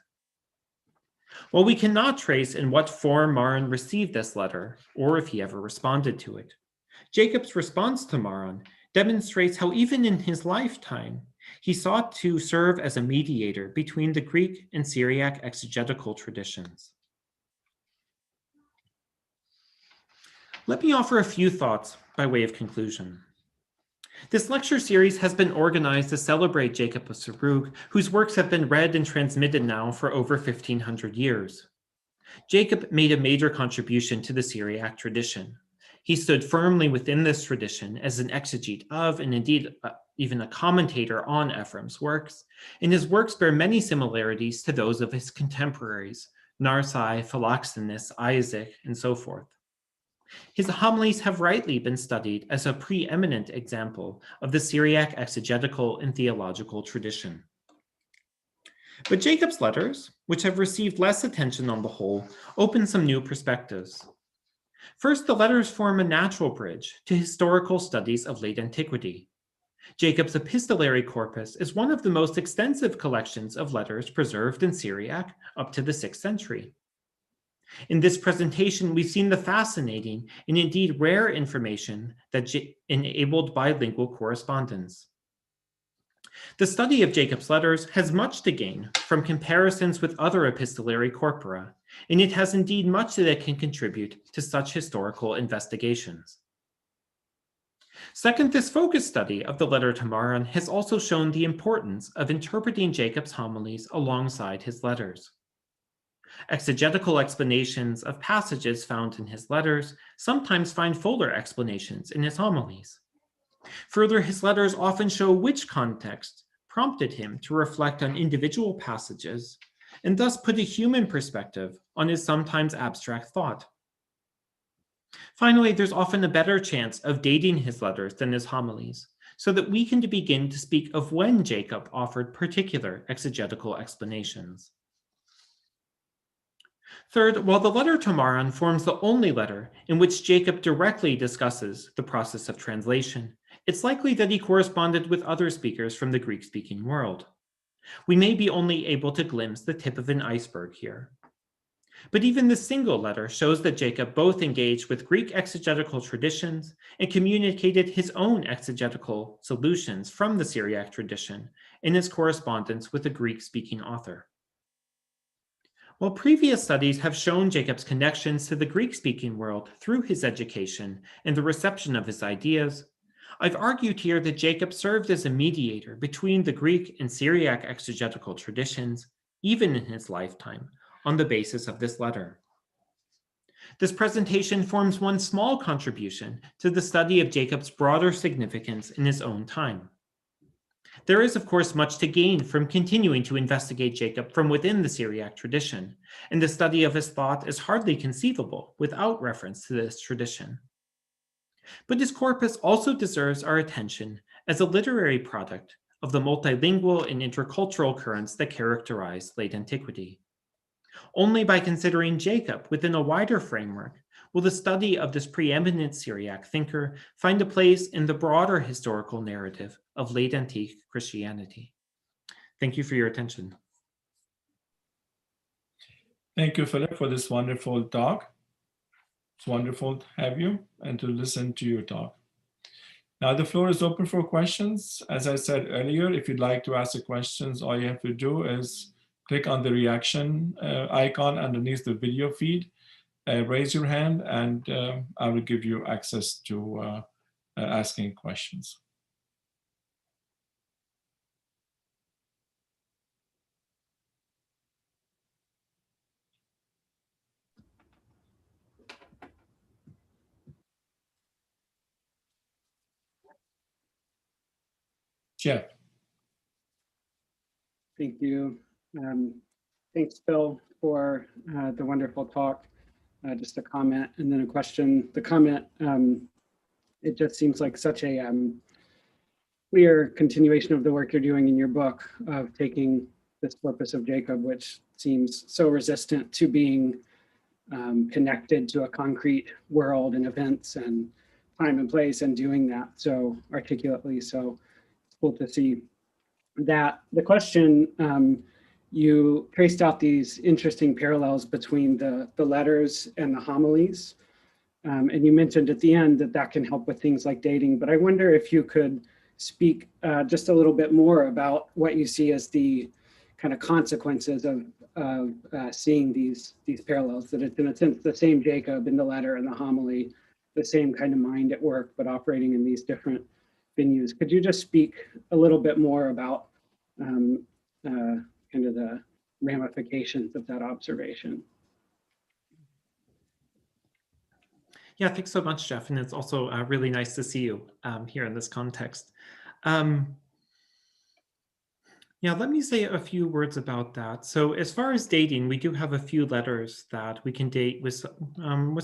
C: While we cannot trace in what form Maran received this letter, or if he ever responded to it, Jacob's response to Maron demonstrates how even in his lifetime, he sought to serve as a mediator between the Greek and Syriac exegetical traditions. Let me offer a few thoughts by way of conclusion. This lecture series has been organized to celebrate Jacob of Serugh, whose works have been read and transmitted now for over 1,500 years. Jacob made a major contribution to the Syriac tradition. He stood firmly within this tradition as an exegete of, and indeed even a commentator on Ephraim's works, and his works bear many similarities to those of his contemporaries, Narsai, Philoxenus, Isaac, and so forth. His homilies have rightly been studied as a preeminent example of the Syriac exegetical and theological tradition. But Jacob's letters, which have received less attention on the whole, open some new perspectives. First, the letters form a natural bridge to historical studies of late antiquity. Jacob's epistolary corpus is one of the most extensive collections of letters preserved in Syriac up to the 6th century. In this presentation, we've seen the fascinating and indeed rare information that enabled bilingual correspondence. The study of Jacob's letters has much to gain from comparisons with other epistolary corpora, and it has indeed much that it can contribute to such historical investigations. Second, this focused study of the letter to Maron has also shown the importance of interpreting Jacob's homilies alongside his letters. Exegetical explanations of passages found in his letters sometimes find fuller explanations in his homilies. Further, his letters often show which context prompted him to reflect on individual passages and thus put a human perspective on his sometimes abstract thought. Finally, there's often a better chance of dating his letters than his homilies, so that we can begin to speak of when Jacob offered particular exegetical explanations. Third, while the letter to Maron forms the only letter in which Jacob directly discusses the process of translation, it's likely that he corresponded with other speakers from the Greek-speaking world. We may be only able to glimpse the tip of an iceberg here. But even this single letter shows that Jacob both engaged with Greek exegetical traditions and communicated his own exegetical solutions from the Syriac tradition in his correspondence with a Greek-speaking author. While previous studies have shown Jacob's connections to the Greek-speaking world through his education and the reception of his ideas, I've argued here that Jacob served as a mediator between the Greek and Syriac exegetical traditions, even in his lifetime, on the basis of this letter. This presentation forms one small contribution to the study of Jacob's broader significance in his own time. There is, of course, much to gain from continuing to investigate Jacob from within the Syriac tradition, and the study of his thought is hardly conceivable without reference to this tradition. But his corpus also deserves our attention as a literary product of the multilingual and intercultural currents that characterize late antiquity. Only by considering Jacob within a wider framework will the study of this preeminent Syriac thinker find a place in the broader historical narrative of late antique Christianity. Thank you for your attention.
A: Thank you, Philip, for this wonderful talk. It's wonderful to have you and to listen to your talk. Now the floor is open for questions. As I said earlier, if you'd like to ask the questions, all you have to do is click on the reaction icon underneath the video feed, raise your hand, and I will give you access to asking questions. Jeff.
D: Thank you. Thanks, Phil, for the wonderful talk. Just a comment and then a question. The comment, it just seems like such a clear continuation of the work you're doing in your book of taking this corpus of Jacob, which seems so resistant to being connected to a concrete world and events and time and place, and doing that so articulately. So it's cool to see that. The question, you traced out these interesting parallels between the letters and the homilies. And you mentioned at the end that that can help with things like dating, but I wonder if you could speak just a little bit more about what you see as the kind of consequences of seeing these parallels, that it's in a sense the same Jacob in the letter and the homily, the same kind of mind at work, but operating in these different venues. Could you just speak a little bit more about kind of the ramifications of that observation?
C: Yeah, thanks so much, Jeff. And it's also really nice to see you here in this context. Yeah, let me say a few words about that. So as far as dating, we do have a few letters that we can date with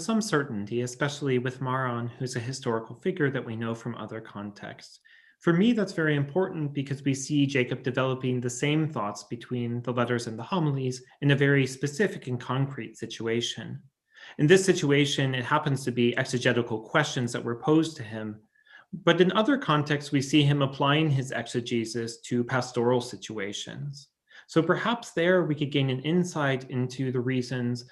C: some certainty, especially with Maron, who's a historical figure that we know from other contexts. For me, that's very important because we see Jacob developing the same thoughts between the letters and the homilies in a very specific and concrete situation. In this situation, it happens to be exegetical questions that were posed to him. But in other contexts, we see him applying his exegesis to pastoral situations. So perhaps there we could gain an insight into the reasons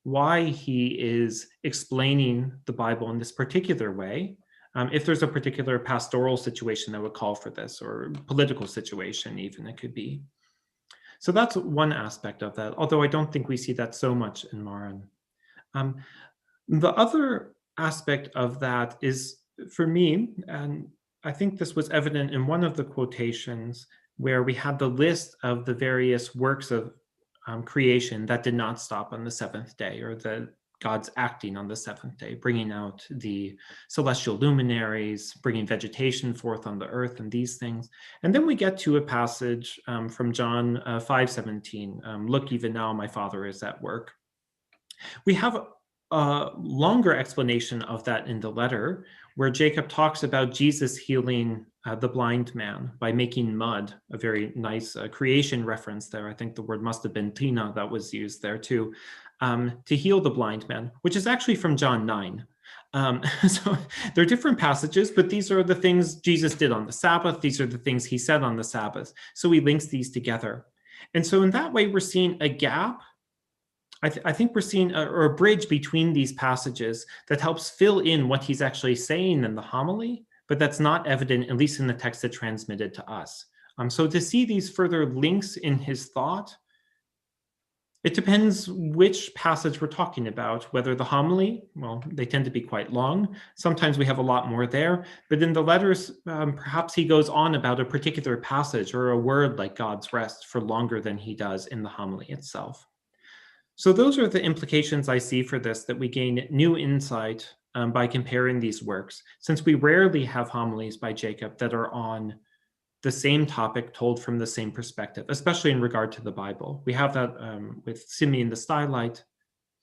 C: why he is explaining the Bible in this particular way. If there's a particular pastoral situation that would call for this, or political situation even, it could be. So that's one aspect of that, although I don't think we see that so much in Maron. The other aspect of that is, for me, and I think this was evident in one of the quotations where we had the list of the various works of creation that did not stop on the seventh day, or the God's acting on the seventh day, bringing out the celestial luminaries, bringing vegetation forth on the earth and these things. And then we get to a passage from John 5:17, look, even now my Father is at work. We have a longer explanation of that in the letter, where Jacob talks about Jesus healing the blind man by making mud, a very nice creation reference there. I think the word must have been tina that was used there too, to heal the blind man, which is actually from John 9. So they're different passages, but these are the things Jesus did on the Sabbath. These are the things he said on the Sabbath. So he links these together. And so in that way, we're seeing a gap. I think we're seeing a bridge between these passages that helps fill in what he's actually saying in the homily, but that's not evident, at least in the text that transmitted to us. So to see these further links in his thought, it depends which passage we're talking about, whether the homily, well, they tend to be quite long. Sometimes we have a lot more there, but in the letters, perhaps he goes on about a particular passage or a word like God's rest for longer than he does in the homily itself. So those are the implications I see for this, that we gain new insight by comparing these works, since we rarely have homilies by Jacob that are on the same topic told from the same perspective, especially in regard to the Bible. We have that with Simeon the Stylite,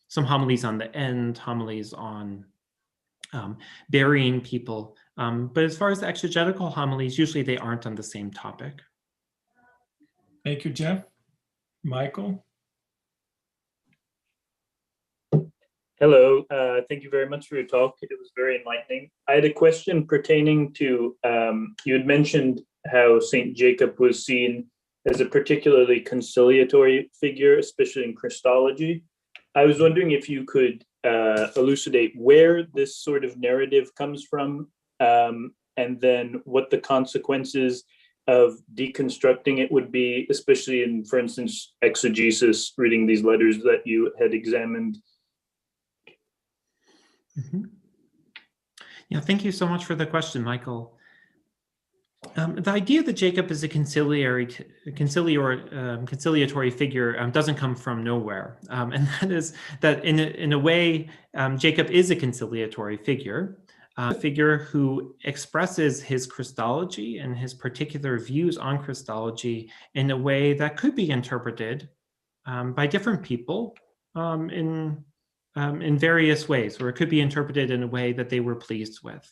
C: some homilies on the end, homilies on burying people. But as far as the exegetical homilies, usually they aren't on the same topic.
A: Thank you, Jeff. Michael?
E: Hello, thank you very much for your talk. It was very enlightening. I had a question pertaining to, you had mentioned how St. Jacob was seen as a particularly conciliatory figure, especially in Christology. I was wondering if you could elucidate where this sort of narrative comes from, and then what the consequences of deconstructing it would be, especially in, for instance, exegesis, reading these letters that you had examined.
C: Mm-hmm. Yeah, thank you so much for the question, Michael. The idea that Jacob is a conciliatory figure doesn't come from nowhere, and that is that in a way, Jacob is a conciliatory figure, a figure who expresses his Christology and his particular views on Christology in a way that could be interpreted by different people in various ways, or it could be interpreted in a way that they were pleased with.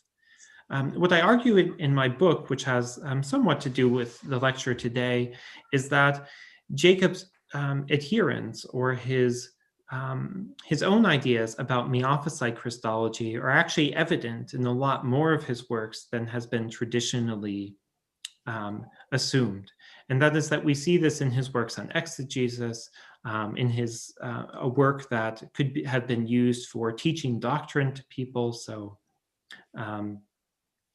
C: What I argue in my book, which has somewhat to do with the lecture today, is that Jacob's adherence, or his own ideas about Miaphysite Christology, are actually evident in a lot more of his works than has been traditionally assumed. And that is that we see this in his works on exegesis, in his a work that have been used for teaching doctrine to people. So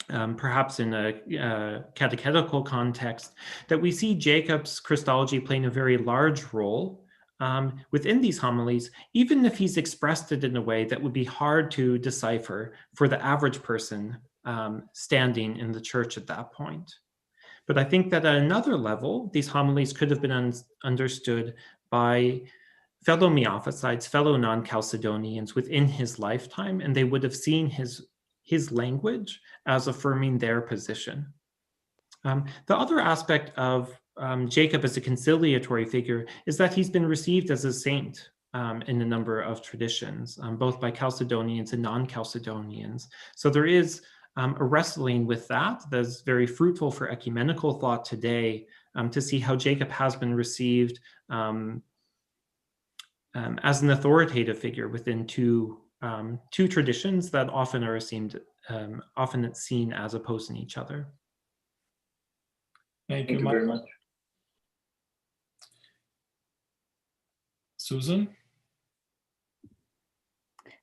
C: perhaps in a catechetical context, that we see Jacob's Christology playing a very large role within these homilies, even if he's expressed it in a way that would be hard to decipher for the average person standing in the church at that point. But I think that at another level, these homilies could have been understood by fellow Miaphysites, fellow non-Chalcedonians within his lifetime, and they would have seen his language as affirming their position. The other aspect of Jacob as a conciliatory figure is that he's been received as a saint in a number of traditions, both by Chalcedonians and non-Chalcedonians. So there is a wrestling with that that's very fruitful for ecumenical thought today, to see how Jacob has been received as an authoritative figure within two traditions that often are often seen as opposing each other.
A: Thank
E: Thank
A: you,
E: you very much.
A: Susan?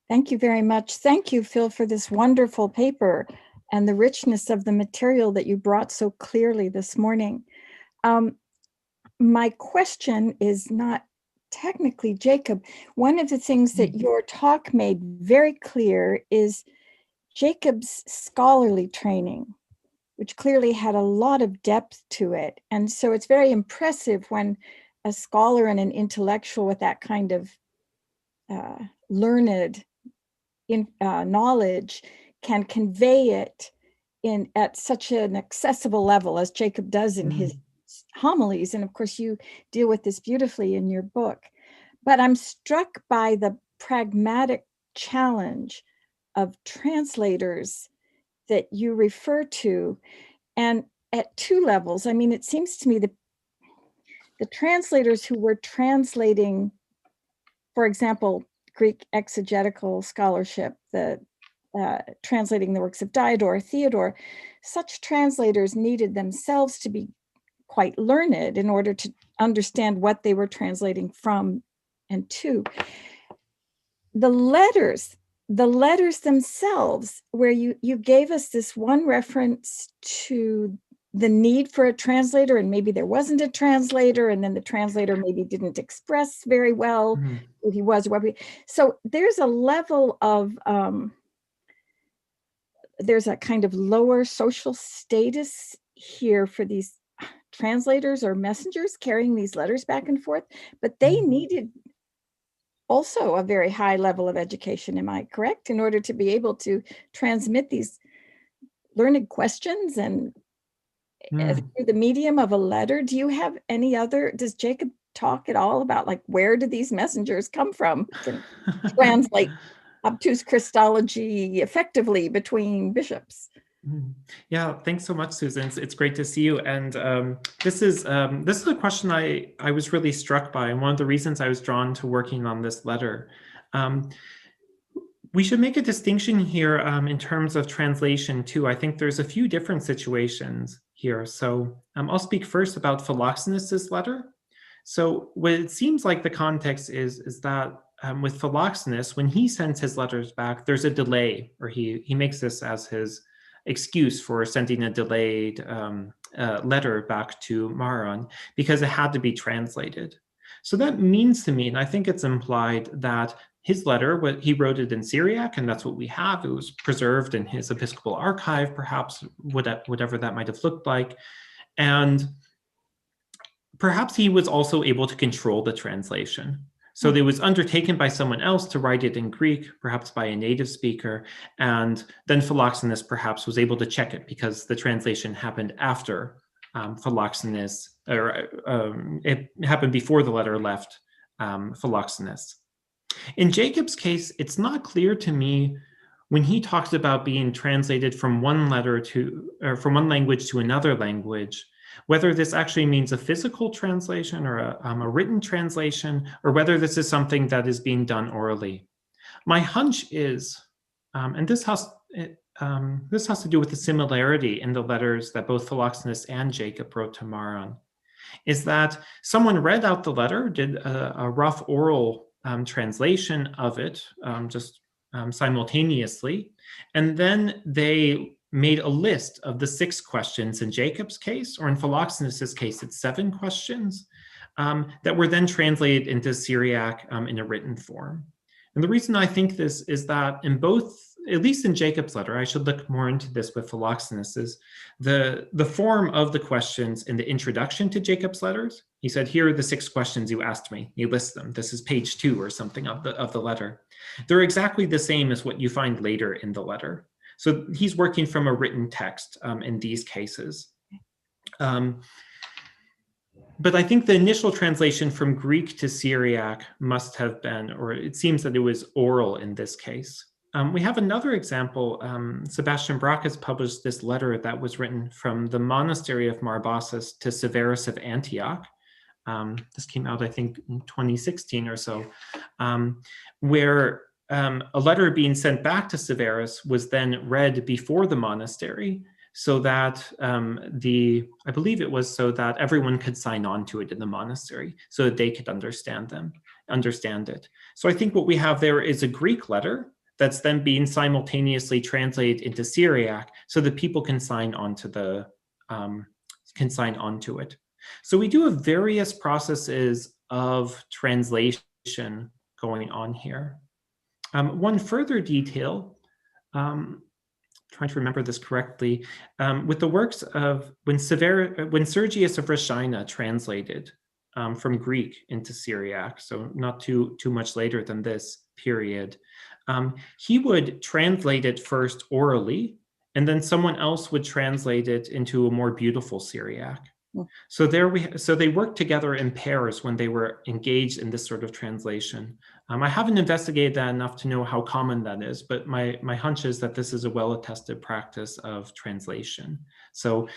F: Thank you very much. Thank you, Phil, for this wonderful paper and the richness of the material that you brought so clearly this morning. My question is not technically Jacob. One of the things that your talk made very clear is Jacob's scholarly training, which clearly had a lot of depth to it. And so it's very impressive when a scholar and an intellectual with that kind of learned knowledge can convey it at such an accessible level as Jacob does in his homilies. And of course, you deal with this beautifully in your book. But I'm struck by the pragmatic challenge of translators that you refer to, and at two levels. I mean, it seems to me that the translators who were translating, for example, Greek exegetical scholarship, translating the works of Diodor, Theodore, such translators needed themselves to be quite learned in order to understand what they were translating from and to. The letters themselves, where you gave us this one reference to the need for a translator, and maybe there wasn't a translator, and then the translator maybe didn't express very well who he was. So there's a level of, there's a kind of lower social status here for these translators or messengers carrying these letters back and forth, but they needed also a very high level of education, am I correct, in order to be able to transmit these learned questions and through the medium of a letter? Do you have any other, does Jacob talk at all about like, where do these messengers come from to translate obtuse Christology effectively between bishops?
C: Yeah, thanks so much, Susan. It's great to see you. And this is a question I was really struck by, and one of the reasons I was drawn to working on this letter. We should make a distinction here in terms of translation too. I think there's a few different situations here. So I'll speak first about Philoxenus's letter. So what it seems like the context is that with Philoxenus, when he sends his letters back, there's a delay, or he makes this as his excuse for sending a delayed letter back to Maron, because it had to be translated. So that means to me, and I think it's implied, that his letter, he wrote it in Syriac, and that's what we have. It was preserved in his episcopal archive, perhaps, whatever that might have looked like. And perhaps he was also able to control the translation. So it was undertaken by someone else to write it in Greek, perhaps by a native speaker, and then Philoxenus perhaps was able to check it because the translation happened after Philoxenus, or it happened before the letter left Philoxenus. In Jacob's case, it's not clear to me when he talks about being translated from one language to another language, whether this actually means a physical translation or a written translation, or whether this is something that is being done orally. My hunch is, and this has to do with the similarity in the letters that both Philoxenus and Jacob wrote to Maron, is that someone read out the letter, did a rough oral translation of it, simultaneously, and then they made a list of the 6 questions in Jacob's case, or in Philoxenus's case, it's 7 questions, that were then translated into Syriac in a written form. And the reason I think this is that in both, at least in Jacob's letter, I should look more into this with Philoxenus's, the form of the questions in the introduction to Jacob's letters. He said, here are the 6 questions you asked me. He lists them. This is page 2 or something of the letter. They're exactly the same as what you find later in the letter. So he's working from a written text in these cases. But I think the initial translation from Greek to Syriac must have been, or it seems that it was oral in this case. We have another example. Sebastian Brock has published this letter that was written from the monastery of Marbasus to Severus of Antioch. This came out, I think, in 2016 or so, where a letter being sent back to Severus was then read before the monastery, so that I believe it was so that everyone could sign on to it in the monastery, so that they could understand it. So I think what we have there is a Greek letter that's then being simultaneously translated into Syriac, so that people can sign onto it. So we do have various processes of translation going on here. One further detail, trying to remember this correctly, with the works of when Sergius of Rashina translated from Greek into Syriac, so not too much later than this period, he would translate it first orally, and then someone else would translate it into a more beautiful Syriac. So they worked together in pairs when they were engaged in this sort of translation. I haven't investigated that enough to know how common that is, but my hunch is that this is a well-attested practice of translation. So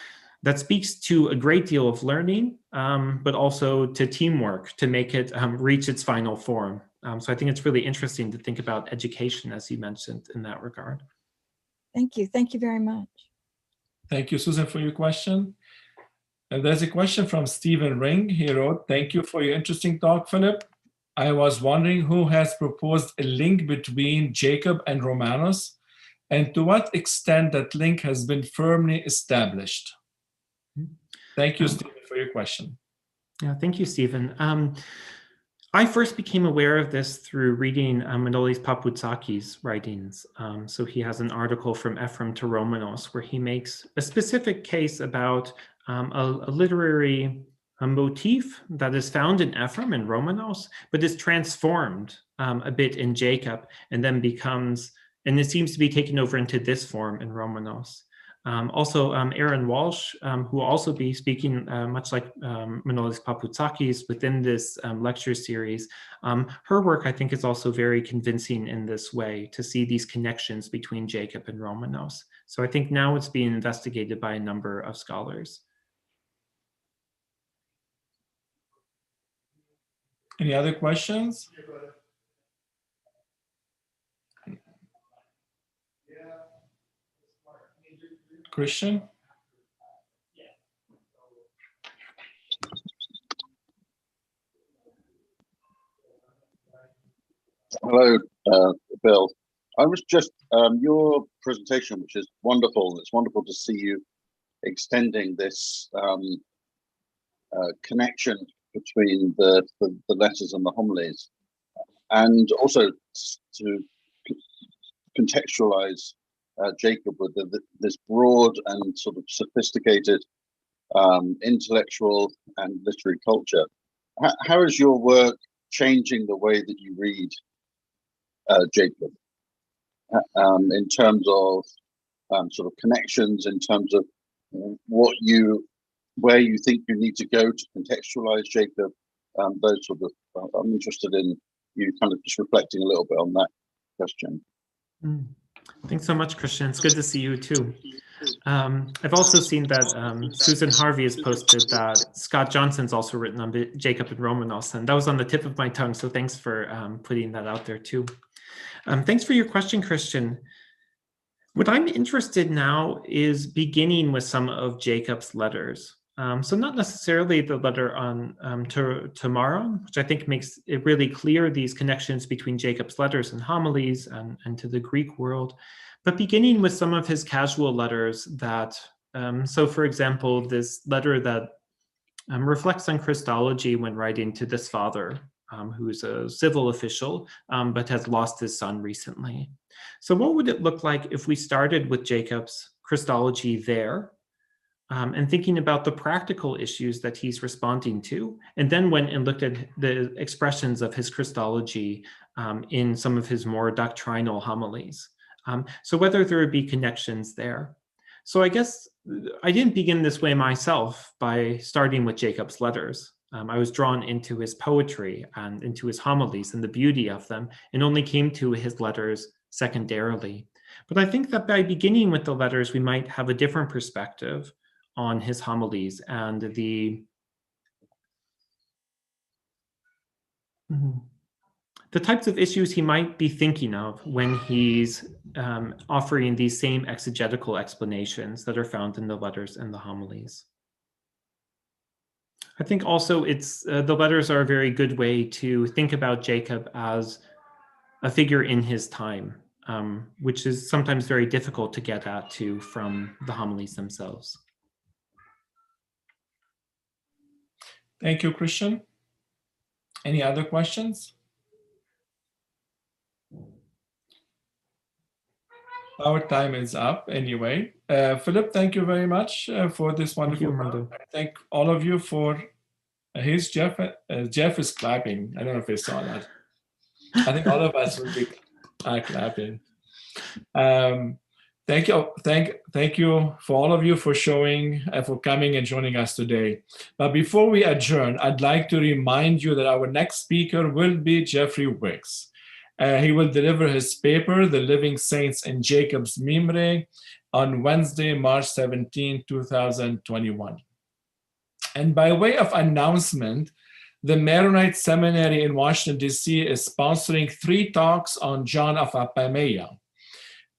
C: that speaks to a great deal of learning, but also to teamwork to make it reach its final form. So I think it's really interesting to think about education, as you mentioned, in that regard.
F: Thank you. Thank you very much.
A: Thank you, Susan, for your question. And there's a question from Stephen Ring. He wrote, thank you for your interesting talk, Philip. I was wondering who has proposed a link between Jacob and Romanos, and to what extent that link has been firmly established. Thank you, Stephen, for your question.
C: Yeah, thank you, Stephen. I first became aware of this through reading Manolis Papoutsakis' writings. So he has an article from Ephraim to Romanos where he makes a specific case about a literary motif that is found in Ephraim and Romanos, but is transformed a bit in Jacob and then becomes, and it seems to be taken over into this form in Romanos. Also, Erin Walsh, who will also be speaking much like Manolis Papoutsakis within this lecture series, her work I think is also very convincing in this way to see these connections between Jacob and Romanos. So I think now it's being investigated by a number of scholars.
A: Any other questions? Christian?
G: Hello, Bill. I was just, your presentation, which is wonderful. It's wonderful to see you extending this connection between the letters and the homilies, and also to contextualize Jacob with this broad and sort of sophisticated intellectual and literary culture. How is your work changing the way that you read Jacob in terms of sort of connections, in terms of where you think you need to go to contextualize Jacob? Those sort of, I'm interested in you kind of just reflecting a little bit on that question.
C: Thanks so much, Christian. It's good to see you too. I've also seen that Susan Harvey has posted that Scott Johnson's also written on Jacob and Romanos, and that was on the tip of my tongue, so thanks for putting that out there too. Thanks for your question, Christian. What I'm interested now is beginning with some of Jacob's letters. So not necessarily the letter on tomorrow, which I think makes it really clear these connections between Jacob's letters and homilies and to the Greek world, but beginning with some of his casual letters that, so for example, this letter that reflects on Christology when writing to this father, who's a civil official, but has lost his son recently. So what would it look like if we started with Jacob's Christology there, and thinking about the practical issues that he's responding to, and then went and looked at the expressions of his Christology in some of his more doctrinal homilies. So whether there would be connections there. So I guess I didn't begin this way myself by starting with Jacob's letters. I was drawn into his poetry and into his homilies and the beauty of them, and only came to his letters secondarily. But I think that by beginning with the letters, we might have a different perspective on his homilies and the types of issues he might be thinking of when he's offering these same exegetical explanations that are found in the letters and the homilies. I think also the letters are a very good way to think about Jacob as a figure in his time, which is sometimes very difficult to get at too from the homilies themselves.
A: Thank you, Christian. Any other questions? Our time is up anyway. Philip, thank you very much for this wonderful talk. Thank all of you for Jeff is clapping. I don't know if you saw that. I think all of us will be clapping. Thank you for all of you for for coming and joining us today. But before we adjourn, I'd like to remind you that our next speaker will be Jeffrey Wicks. He will deliver his paper, The Living Saints in Jacob's Mimre, on Wednesday, March 17, 2021. And by way of announcement, the Maronite Seminary in Washington, D.C. is sponsoring 3 talks on John of Apamea.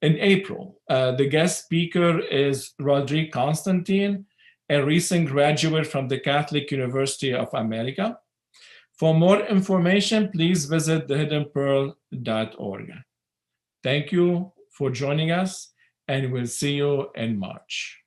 A: In April, the guest speaker is Rodrigue Constantine, a recent graduate from the Catholic University of America. For more information, please visit thehiddenpearl.org. Thank you for joining us, and we'll see you in March.